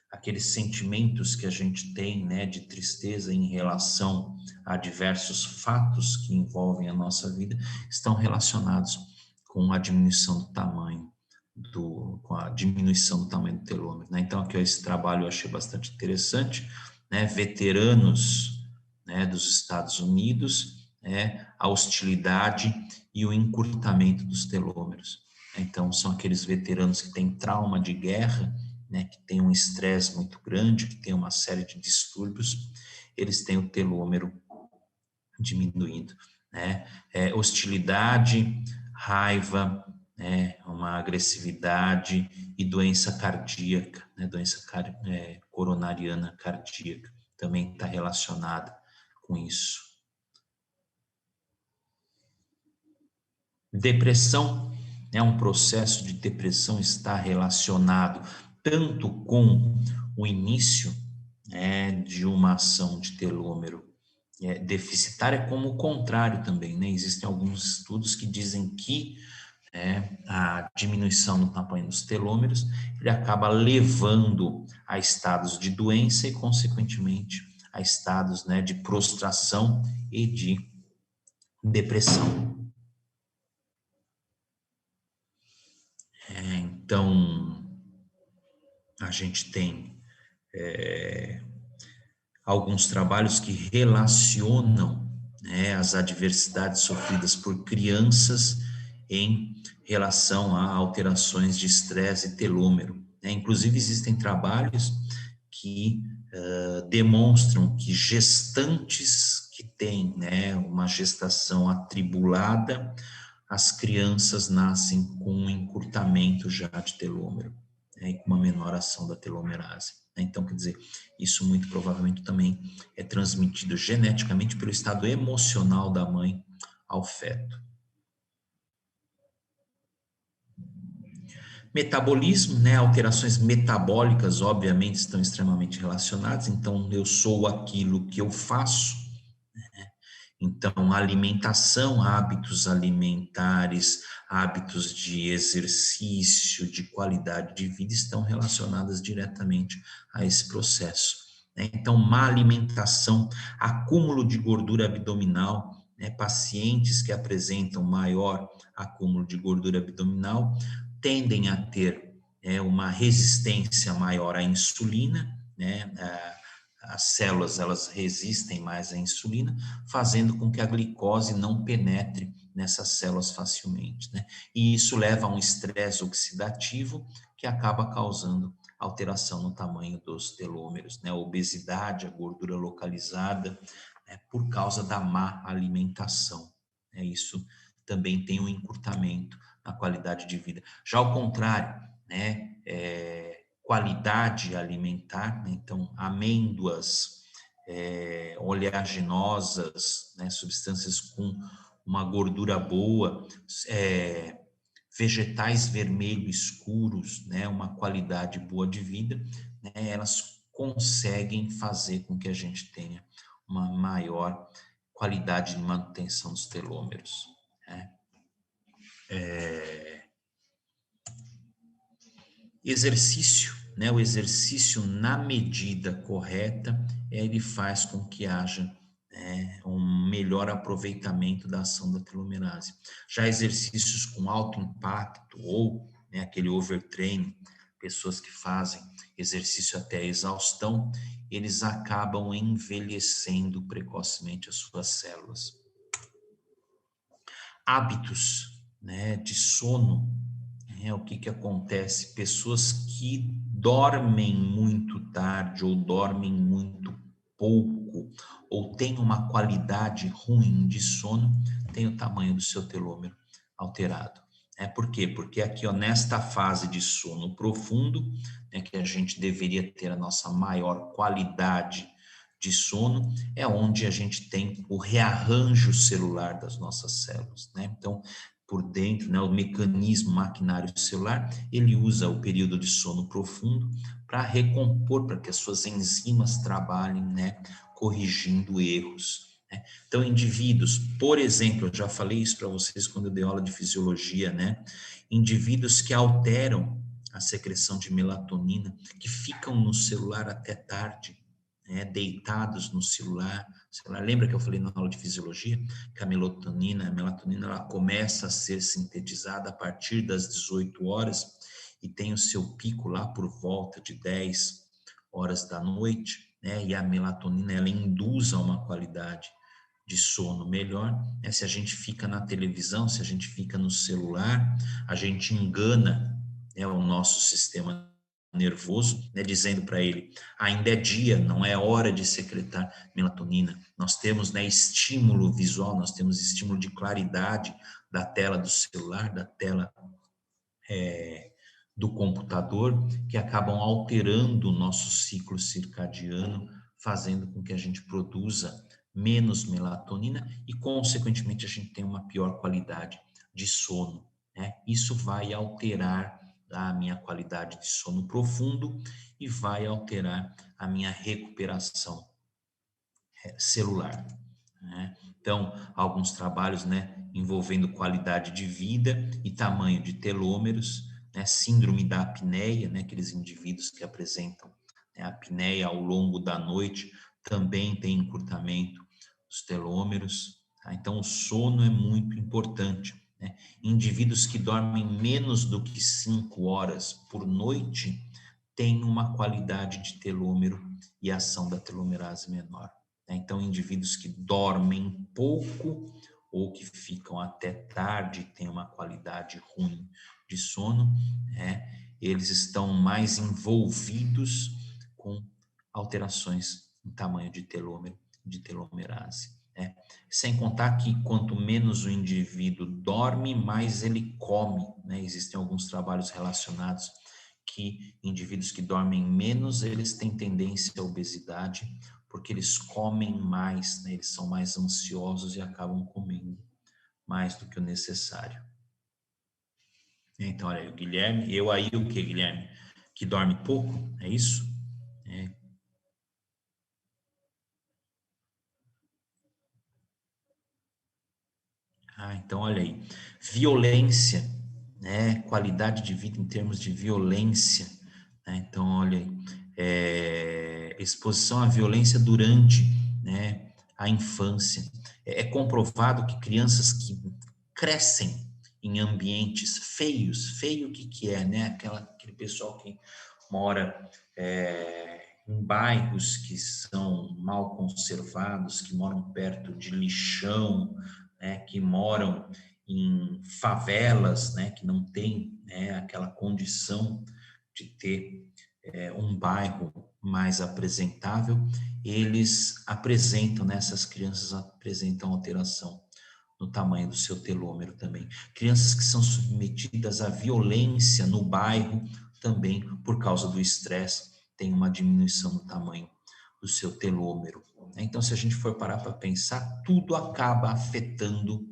aqueles sentimentos que a gente tem, né, de tristeza em relação a diversos fatos que envolvem a nossa vida, estão relacionados com a diminuição do tamanho com a diminuição do tamanho do telômero, né? Então, aqui, ó, esse trabalho eu achei bastante interessante, né? Veteranos, né, dos Estados Unidos, né, a hostilidade e o encurtamento dos telômeros. Então, são aqueles veteranos que têm trauma de guerra, né, que tem um estresse muito grande, que tem uma série de distúrbios, eles têm o telômero diminuindo, né? Hostilidade, raiva, né, uma agressividade e doença cardíaca, né, coronariana cardíaca, também está relacionada com isso. Depressão, né, um processo de depressão está relacionado tanto com o início, né, de uma ação de telômero deficitária, como o contrário também, né? Existem alguns estudos que dizem que a diminuição no tamanho dos telômeros, ele acaba levando a estados de doença e, consequentemente, a estados, né, de prostração e de depressão. Então, a gente tem alguns trabalhos que relacionam, né, as adversidades sofridas por crianças em relação a alterações de estresse e telômero, né? Inclusive, existem trabalhos que demonstram que gestantes que têm, né, uma gestação atribulada, as crianças nascem com um encurtamento já de telômero, né, e com uma menor ação da telomerase. Então, quer dizer, isso muito provavelmente também é transmitido geneticamente pelo estado emocional da mãe ao feto. Metabolismo, né? Alterações metabólicas, obviamente, estão extremamente relacionadas. Então, eu sou aquilo que eu faço. Então, alimentação, hábitos alimentares, hábitos de exercício, de qualidade de vida estão relacionadas diretamente a esse processo, né? Então, má alimentação, acúmulo de gordura abdominal, né? Pacientes que apresentam maior acúmulo de gordura abdominal tendem a ter uma resistência maior à insulina, né? As células, elas resistem mais à insulina, fazendo com que a glicose não penetre nessas células facilmente, né? E isso leva a um estresse oxidativo que acaba causando alteração no tamanho dos telômeros, né? A obesidade, a gordura localizada, né? Por causa da má alimentação, né? Isso também tem um encurtamento na qualidade de vida. Já ao contrário, né? Qualidade alimentar, né? Então, amêndoas, oleaginosas, né? Substâncias com uma gordura boa, vegetais vermelho escuros, né? Uma qualidade boa de vida, né? Elas conseguem fazer com que a gente tenha uma maior qualidade de manutenção dos telômeros, né? Exercício, né? O exercício na medida correta, ele faz com que haja, né, um melhor aproveitamento da ação da telomerase. Já exercícios com alto impacto ou, né, aquele overtraining, pessoas que fazem exercício até a exaustão, eles acabam envelhecendo precocemente as suas células. Hábitos, né, de sono. O que acontece? Pessoas que dormem muito tarde ou dormem muito pouco ou têm uma qualidade ruim de sono, tem o tamanho do seu telômero alterado. Por quê? Porque aqui, ó, nesta fase de sono profundo, né, que a gente deveria ter a nossa maior qualidade de sono, é onde a gente tem o rearranjo celular das nossas células, né? Então, por dentro, né, o mecanismo maquinário celular, ele usa o período de sono profundo para recompor, para que as suas enzimas trabalhem, né, corrigindo erros, né? Então, indivíduos, por exemplo, eu já falei isso para vocês quando eu dei aula de fisiologia, né? Indivíduos que alteram a secreção de melatonina, que ficam no celular até tarde, né, deitados no celular. Lembra que eu falei na aula de fisiologia que a melatonina ela começa a ser sintetizada a partir das 18 horas e tem o seu pico lá por volta de 10 horas da noite, né? E a melatonina ela induz a uma qualidade de sono melhor, né? Se a gente fica na televisão, se a gente fica no celular, a gente engana, né, o nosso sistema nervoso, né, dizendo para ele, ainda é dia, não é hora de secretar melatonina. Nós temos, né, estímulo visual, nós temos estímulo de claridade da tela do celular, da tela do computador, que acabam alterando o nosso ciclo circadiano, fazendo com que a gente produza menos melatonina e, consequentemente, a gente tenha uma pior qualidade de sono, né? Isso vai alterar a minha qualidade de sono profundo e vai alterar a minha recuperação celular, né? Então, alguns trabalhos, né, envolvendo qualidade de vida e tamanho de telômeros, né, síndrome da apneia, né, aqueles indivíduos que apresentam, né, apneia ao longo da noite, também tem encurtamento dos telômeros, tá? Então, o sono é muito importante, né? Indivíduos que dormem menos do que 5 horas por noite têm uma qualidade de telômero e ação da telomerase menor. Então, indivíduos que dormem pouco ou que ficam até tarde, têm uma qualidade ruim de sono, eles estão mais envolvidos com alterações em tamanho de telômero, de telomerase. Sem contar que quanto menos o indivíduo dorme, mais ele come. Existem alguns trabalhos relacionados que indivíduos que dormem menos, eles têm tendência à obesidade, porque eles comem mais, né? Eles são mais ansiosos e acabam comendo mais do que o necessário. Então, olha aí, o Guilherme, eu aí o que, Guilherme? Que dorme pouco, é isso? Então olha aí, violência, né? Qualidade de vida em termos de violência, né? Então olha aí, exposição à violência durante, né, a infância. É comprovado que crianças que crescem em ambientes feios, feio o que que é, né? Aquele pessoal que mora em bairros que são mal conservados, que moram perto de lixão, né, que moram em favelas, né, que não tem, né, aquela condição de ter um bairro mais apresentável, eles apresentam, né, essas crianças apresentam alteração no tamanho do seu telômero também. Crianças que são submetidas à violência no bairro também, por causa do estresse, tem uma diminuição no tamanho do seu telômero. Então, se a gente for parar para pensar, tudo acaba afetando,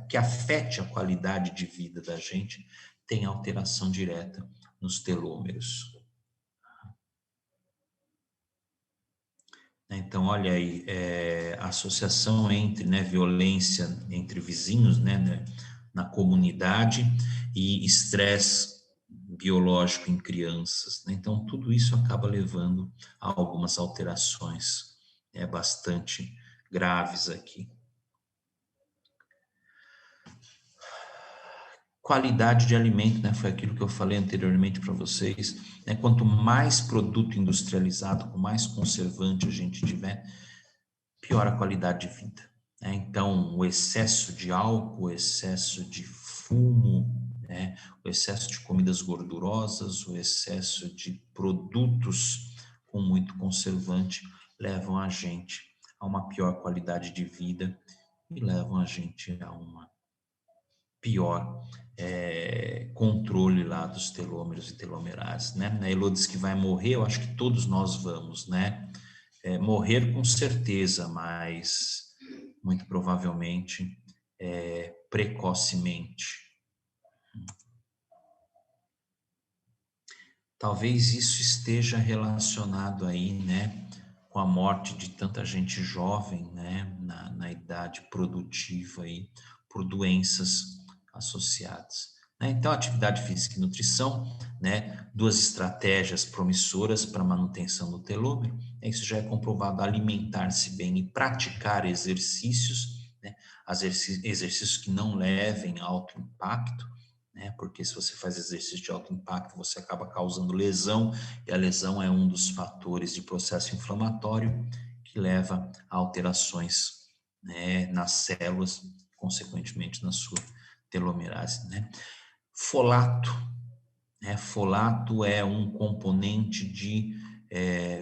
que afete a qualidade de vida da gente, tem alteração direta nos telômeros. Então, olha aí, a associação entre, né, violência entre vizinhos, né, na comunidade e estresse biológico em crianças, né? Então, tudo isso acaba levando a algumas alterações bastante graves aqui. Qualidade de alimento, né? Foi aquilo que eu falei anteriormente para vocês, né? Quanto mais produto industrializado, com mais conservante a gente tiver, pior a qualidade de vida, né? Então, o excesso de álcool, o excesso de fumo, né? O excesso de comidas gordurosas, o excesso de produtos com muito conservante levam a gente a uma pior qualidade de vida e levam a gente a uma pior controle lá dos telômeros e telomerases, né? A Elô diz que vai morrer, eu acho que todos nós vamos, né? Morrer com certeza, mas muito provavelmente precocemente. Talvez isso esteja relacionado aí, né, com a morte de tanta gente jovem, né, na idade produtiva aí, por doenças associadas, né? Então, atividade física e nutrição, né, duas estratégias promissoras para manutenção do telômero. Isso já é comprovado: alimentar-se bem e praticar exercícios, né, exercícios que não levem a alto impacto, né? Porque se você faz exercício de alto impacto, você acaba causando lesão, e a lesão é um dos fatores de processo inflamatório que leva a alterações, né, nas células, consequentemente na sua telomerase, né? Folato, Folato é um componente de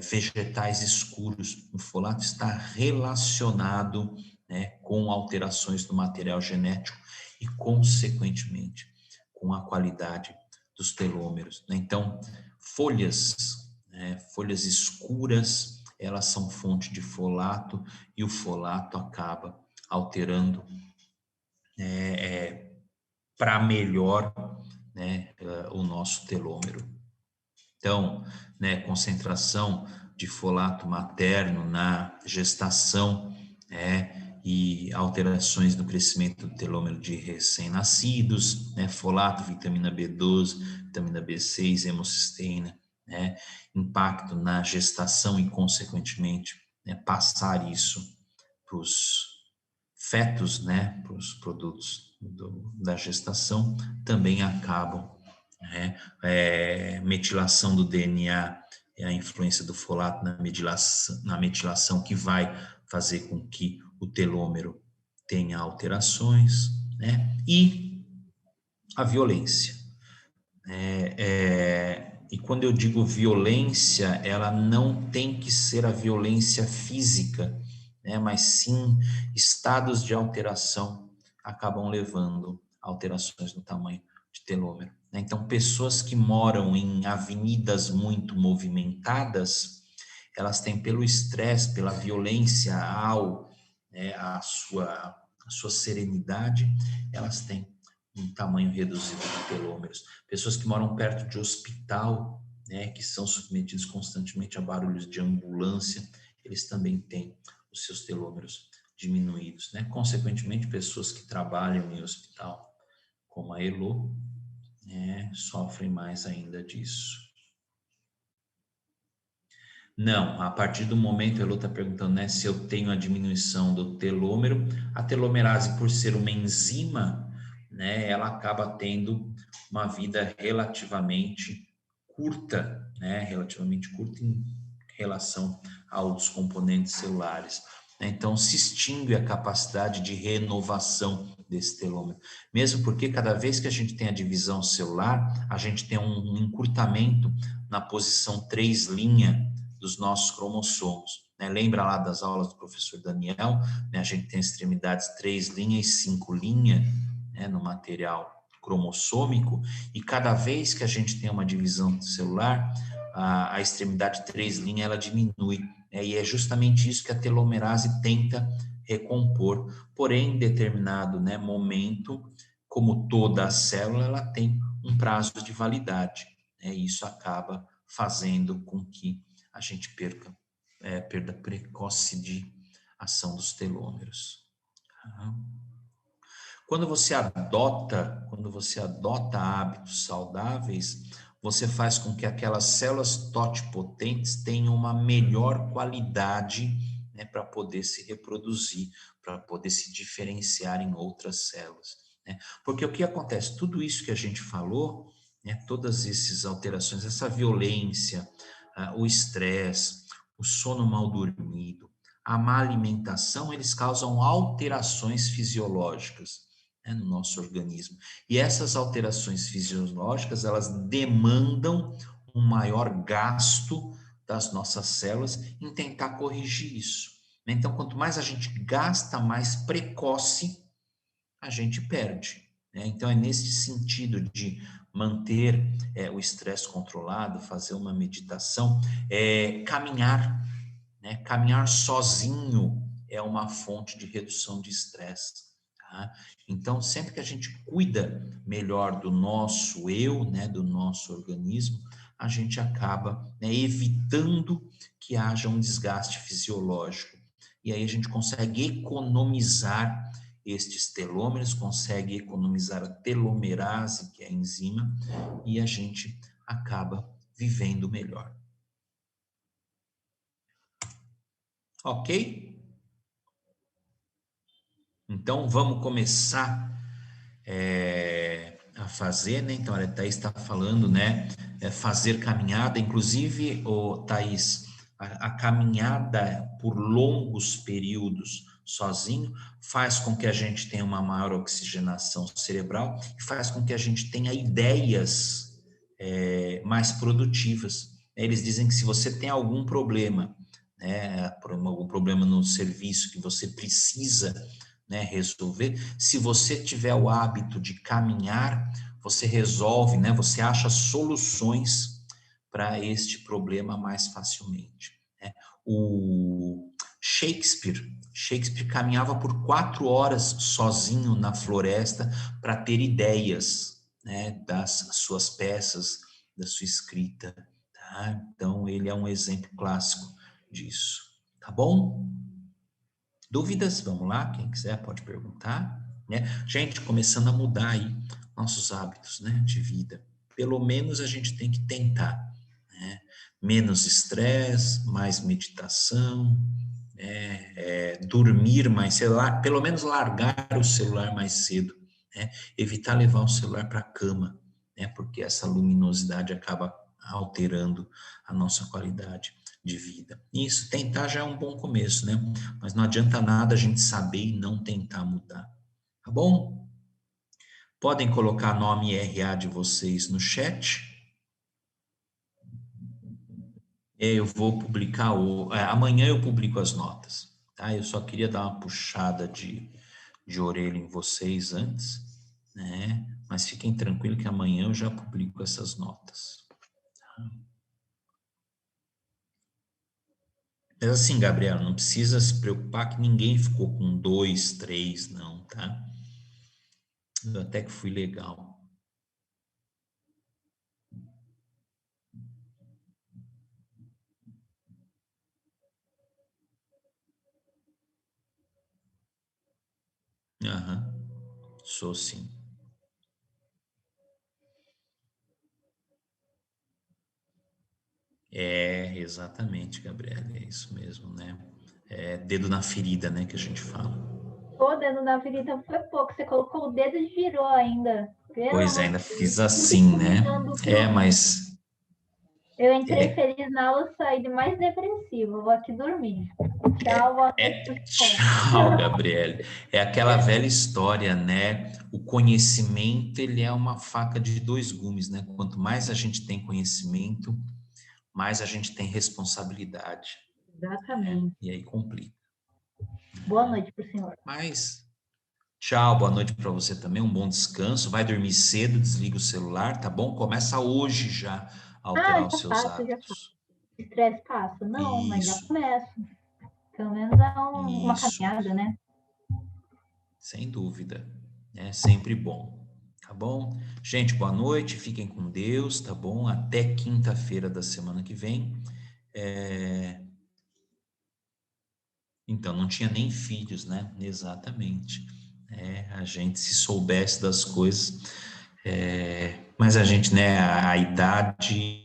vegetais escuros. O folato está relacionado, né, com alterações do material genético e, consequentemente, com a qualidade dos telômeros, né? Então, folhas escuras, elas são fonte de folato, e o folato acaba alterando para melhor, né, o nosso telômero. Então, né, concentração de folato materno na gestação, e alterações no crescimento do telômero de recém-nascidos, né, folato, vitamina B12, vitamina B6, hemocisteína, né, impacto na gestação e, consequentemente, né, passar isso para os fetos, né, para os produtos da gestação, também acabam, né, metilação do DNA, a influência do folato na metilação, que vai fazer com que o telômero tenha alterações, né, e a violência. E quando eu digo violência, ela não tem que ser a violência física, né, mas sim estados de alteração acabam levando a alterações no tamanho de telômero, né? Então, pessoas que moram em avenidas muito movimentadas, elas têm, pelo estresse, pela violência a sua serenidade, elas têm um tamanho reduzido de telômeros. Pessoas que moram perto de hospital, né, que são submetidos constantemente a barulhos de ambulância, eles também têm os seus telômeros diminuídos, né? Consequentemente, pessoas que trabalham em hospital, como a Elo, né, sofrem mais ainda disso. Não, a partir do momento, a Elo está perguntando, né, se eu tenho a diminuição do telômero. A telomerase, por ser uma enzima, né, ela acaba tendo uma vida relativamente curta, né, relativamente curta em relação aos componentes celulares. Então, se extingue a capacidade de renovação desse telômero. Mesmo porque cada vez que a gente tem a divisão celular, a gente tem um encurtamento na posição 3' dos nossos cromossomos, né? Lembra lá das aulas do professor Daniel, né? A gente tem extremidades 3' e 5', né, no material cromossômico, e cada vez que a gente tem uma divisão celular, a extremidade 3' ela diminui, né? E é justamente isso que a telomerase tenta recompor. Porém, em determinado, né, momento, como toda a célula, ela tem um prazo de validade, né? E isso acaba fazendo com que a gente perca perda precoce de ação dos telômeros. Quando você adota hábitos saudáveis, você faz com que aquelas células totipotentes tenham uma melhor qualidade, né, para poder se reproduzir, para poder se diferenciar em outras células, né? Porque o que acontece? Tudo isso que a gente falou, né, todas essas alterações, essa violência, o estresse, o sono mal dormido, a má alimentação, eles causam alterações fisiológicas, né, no nosso organismo. E essas alterações fisiológicas, elas demandam um maior gasto das nossas células em tentar corrigir isso. Então, quanto mais a gente gasta, mais precoce a gente perde, né? Então, é nesse sentido de manter o estresse controlado, fazer uma meditação, caminhar, né? Caminhar sozinho é uma fonte de redução de estresse. Tá? Então, sempre que a gente cuida melhor do nosso eu, né, do nosso organismo, a gente acaba, né, evitando que haja um desgaste fisiológico. E aí a gente consegue economizar estes telômeros, consegue economizar a telomerase, que é a enzima, e a gente acaba vivendo melhor. Ok? Então, vamos começar a fazer, né? Então, a Thaís está falando, né? Fazer caminhada, inclusive, Thaís, a caminhada por longos períodos sozinho faz com que a gente tenha uma maior oxigenação cerebral e faz com que a gente tenha ideias mais produtivas. Eles dizem que se você tem algum problema, né, algum problema no serviço que você precisa, né, resolver, se você tiver o hábito de caminhar, você resolve, né, você acha soluções para este problema mais facilmente, né? O Shakespeare caminhava por 4 horas sozinho na floresta para ter ideias, né, das suas peças, da sua escrita, tá? Então, ele é um exemplo clássico disso, tá bom? Dúvidas? Vamos lá, quem quiser pode perguntar, né? Gente, começando a mudar aí nossos hábitos, né, de vida. Pelo menos a gente tem que tentar, né? Menos estresse, mais meditação, dormir mais celular, pelo menos largar o celular mais cedo, né? Evitar levar o celular para a cama, né? Porque essa luminosidade acaba alterando a nossa qualidade de vida. Isso, tentar já é um bom começo, né? Mas não adianta nada a gente saber e não tentar mudar, tá bom? Podem colocar nome e RA de vocês no chat. Eu vou publicar amanhã eu publico as notas, tá? Eu só queria dar uma puxada de orelha em vocês antes, né? Mas fiquem tranquilos que amanhã eu já publico essas notas. Mas assim, Gabriela, não precisa se preocupar que ninguém ficou com 2, 3, não, tá? Eu até que fui legal. Aham, sou sim. Exatamente, Gabriela, é isso mesmo, né? É dedo na ferida, né, que a gente fala. O dedo na ferida foi pouco, você colocou o dedo e girou ainda. Pois é, ainda fiz assim, né? Mas... Eu entrei feliz na aula, saí mais depressiva. Vou aqui dormir. Tchau, boa noite. Tchau, Gabriele. É aquela velha história, né? O conhecimento, ele é uma faca de 2 gumes, né? Quanto mais a gente tem conhecimento, mais a gente tem responsabilidade. Exatamente. E aí complica. Boa noite para o senhor. Mas, tchau, boa noite para você também, um bom descanso. Vai dormir cedo, desliga o celular, tá bom? Começa hoje já a alterar os seus hábitos. Estresse passa? Não, mas já Isso, começo. Pelo menos é uma isso. caminhada, né? Sem dúvida, é sempre bom, tá bom? Gente, boa noite, fiquem com Deus, tá bom? Até quinta-feira da semana que vem. Então, não tinha nem filhos, né? Exatamente. A gente, se soubesse das coisas, mas a gente, né, a idade